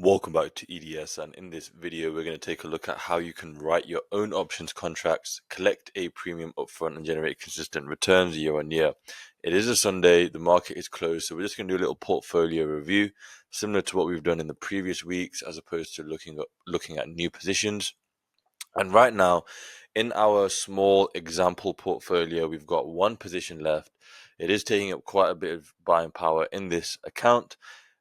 Welcome back to EDS, and in this video we're going to take a look at how you can write your own options contracts, collect a premium upfront and generate consistent returns year on year. It is a Sunday, the market is closed, so we're just going to do a little portfolio review similar to what we've done in the previous weeks as opposed to looking at new positions. And right now in our small example portfolio we've got one position left. It is taking up quite a bit of buying power in this account.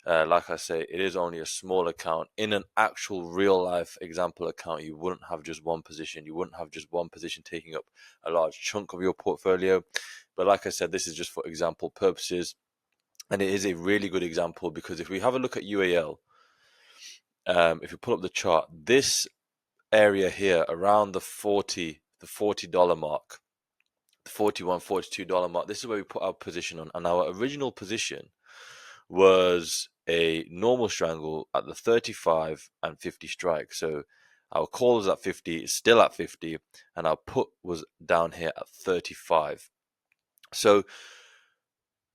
Like I say, it is only a small account. In an actual real life example account, you wouldn't have just one position. You wouldn't have just one position taking up a large chunk of your portfolio. But like I said, this is just for example purposes. And it is a really good example because if we have a look at UAL, if you pull up the chart, this area here around the $40 mark, the $41, $42 mark, this is where we put our position on. And our original position was a normal strangle at the 35 and 50 strike. So our call was at 50, it's still at 50, and our put was down here at 35. So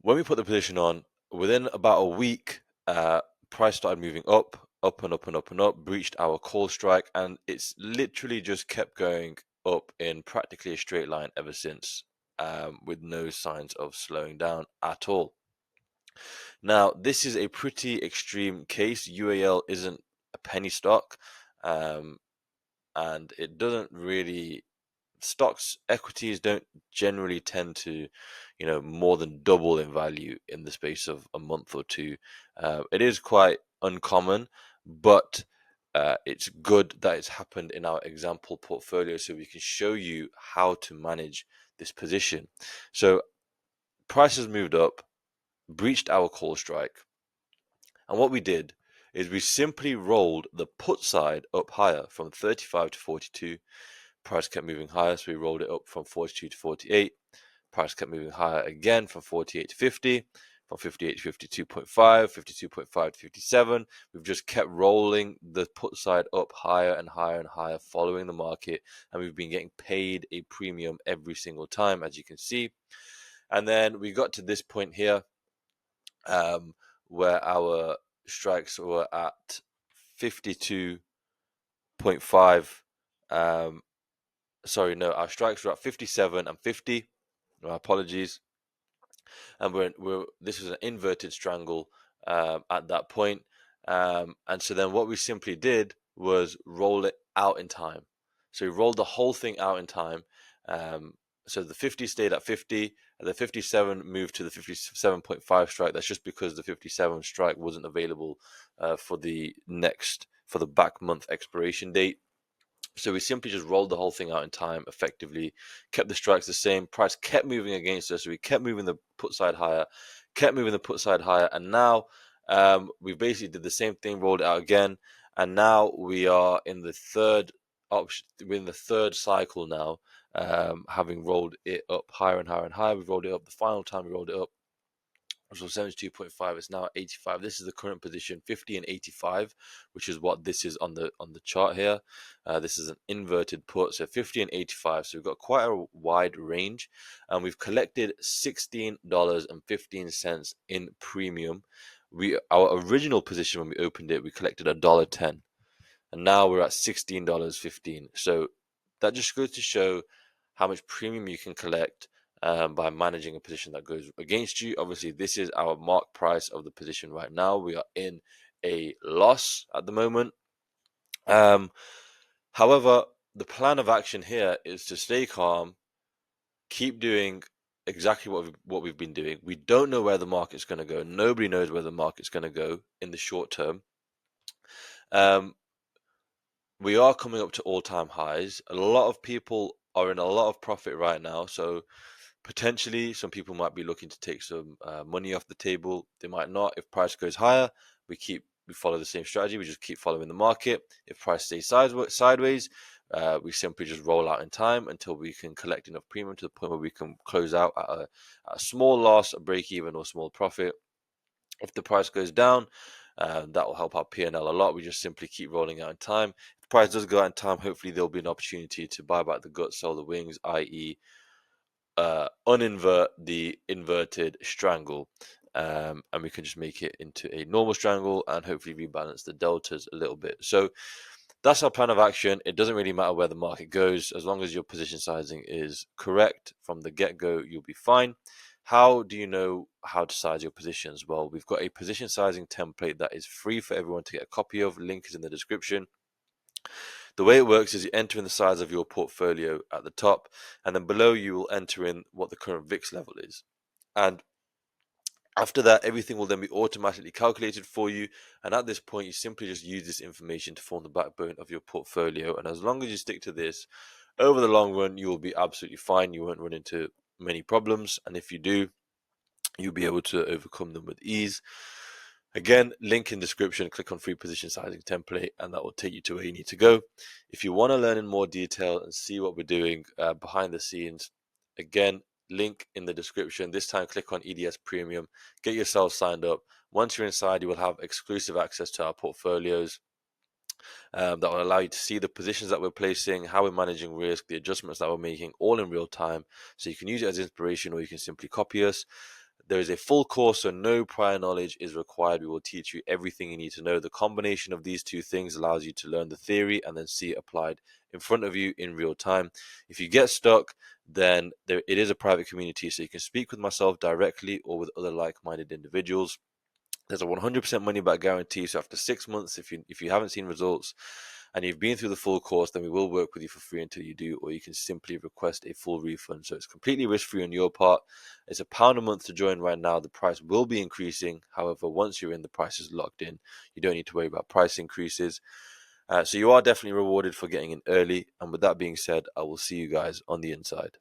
when we put the position on, within about a week, price started moving up and up and up and up, breached our call strike, and it's literally just kept going up in practically a straight line ever since, with no signs of slowing down at all. Now, this is a pretty extreme case. UAL isn't a penny stock, and it doesn't really, equities don't generally tend to, more than double in value in the space of a month or two. It is quite uncommon, but it's good that it's happened in our example portfolio so we can show you how to manage this position. So price has moved up, breached our call strike, and what we did is we simply rolled the put side up higher from 35 to 42. Price kept moving higher, so we rolled it up from 42 to 48. Price kept moving higher again from 48 to 50, from 58 to 52.5, 52.5 to 57. We've just kept rolling the put side up higher and higher and higher, following the market, and we've been getting paid a premium every single time, as you can see. And then we got to this point here, where our strikes were at 52.5. Sorry, no, our strikes were at 57 and 50. My apologies. And this was an inverted strangle at that point. And so then what we simply did was roll it out in time. So we rolled the whole thing out in time. So the 50 stayed at 50, and the 57 moved to the 57.5 strike. That's just because the 57 strike wasn't available for the back month expiration date. So we simply just rolled the whole thing out in time, effectively kept the strikes the same. Price kept moving against us. So we kept moving the put side higher, and now we basically did the same thing, rolled it out again, and now we are in the third option. We're in the third cycle now, having rolled it up higher and higher and higher. We rolled it up. The final time we rolled it up, which was 72.5, it's now 85. This is the current position, 50 and 85, which is what this is on the chart here. This is an inverted put, so 50 and 85. So we've got quite a wide range, and we've collected $16.15 in premium. Our original position when we opened it, we collected $1.10, and now we're at $16.15. So that just goes to show how much premium you can collect by managing a position that goes against you. Obviously, this is our mark price of the position right now. We are in a loss at the moment. However, the plan of action here is to stay calm, keep doing exactly what we've been doing. We don't know where the market's going to go. Nobody knows where the market's going to go in the short term. We are coming up to all-time highs. A lot of people are in a lot of profit right now, so potentially some people might be looking to take some money off the table. They might not. If price goes higher, we follow the same strategy. We just keep following the market. If price stays sideways, we simply just roll out in time until we can collect enough premium to the point where we can close out at a small loss, a break even, or small profit. If the price goes down, that will help our P&L a lot. We just simply keep rolling out in time. If the price does go out in time, hopefully there'll be an opportunity to buy back the guts, sell the wings, i.e., uninvert the inverted strangle. and we can just make it into a normal strangle and hopefully rebalance the deltas a little bit. So that's our plan of action. It doesn't really matter where the market goes. As long as your position sizing is correct from the get-go, you'll be fine. How do you know how to size your positions? Well, we've got a position sizing template that is free for everyone to get a copy of. Link is in the description. The way it works is you enter in the size of your portfolio at the top, and then below you will enter in what the current VIX level is. And after that, everything will then be automatically calculated for you. And at this point, you simply just use this information to form the backbone of your portfolio. And as long as you stick to this, over the long run, you will be absolutely fine. You won't run into many problems. And if you do, you'll be able to overcome them with ease. Again, link in description, click on free position sizing template, and that will take you to where you need to go. If you want to learn in more detail and see what we're doing behind the scenes, again, link in the description. This time, click on EDS Premium, get yourself signed up. Once you're inside, you will have exclusive access to our portfolios that will allow you to see the positions that we're placing, how we're managing risk, the adjustments that we're making, all in real time. So you can use it as inspiration, or you can simply copy us. There is a full course, so no prior knowledge is required. We will teach you everything you need to know. The combination of these two things allows you to learn the theory and then see it applied in front of you in real time. If you get stuck, then it is a private community, so you can speak with myself directly or with other like-minded individuals. There's a 100% money back guarantee. So after 6 months, if you haven't seen results and you've been through the full course, then we will work with you for free until you do, or you can simply request a full refund. So it's completely risk-free on your part. It's £1 a month to join right now. The price will be increasing. However, once you're in, the price is locked in. You don't need to worry about price increases. So you are definitely rewarded for getting in early. And with that being said, I will see you guys on the inside.